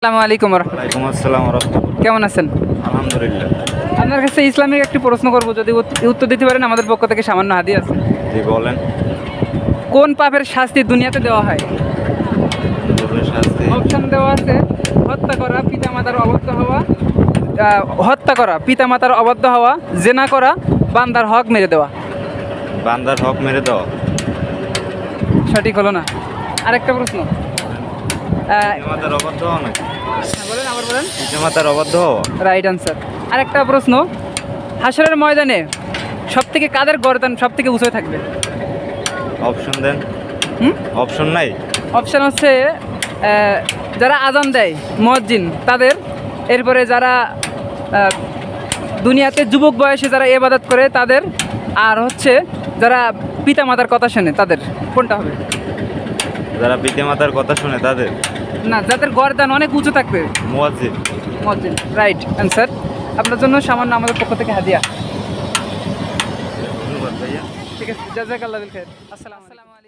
আসসালামু আলাইকুম ওয়ালাইকুম আসসালাম ওয়া রাহমাতুল্লাহ। কেমন আছেন? আলহামদুলিল্লাহ। আপনার কাছে ইসলামিক একটি প্রশ্ন করব, যদি উত্তর দিতে পারেন আমাদের পক্ষ থেকে সামান্য হাদিয়া আছে। জি বলেন। কোন পাপের শাস্তি দুনিয়াতে দেওয়া হয়? গরুর শাস্তি। অপশন দেওয়া আছে: হত্যা করা, পিতামাতার অবাধ্য হওয়া, জেনা করা, বান্দার হক মেরে দেওয়া। বান্দার হক মেরে দাও। সঠিক হলো না। আরেকটা প্রশ্ন। পিতামাতার অবাধ্য হওয়া নাকি? বলেন, আবার বলেন। পিতামাতার অবাধ্য হওয়া। Right answer. আরেকটা প্রশ্ন। হাশরের ময়দানে সবথেকে কাদের গর্দান সবথেকে উঁচু থাকবে? অপশন দেন। অপশন নাই। অপশান হচ্ছে যারা আজান দেয় মুয়াজ্জিন তাদের, এরপরে যারা দুনিয়াতে যুবক বয়সে যারা ইবাদত করে তাদের, আর হচ্ছে যারা পিতামাতার কথা শোনে তাদের। কোনটা হবে? যারা পিতামাতার কথা শুনে তাদের। না, যাদের গর্দান অনেক উঁচু থাকবে। মুয়াজ্জিন। মুয়াজ্জিন। Right answer. আপনার জন্য সামান্য আমাদের পক্ষ থেকে হাদিয়া। ধন্যবাদ ভাইয়া। ঠিক আছে, জাযাকাল্লাহু খাইর। আসসালামু আলাইকুম।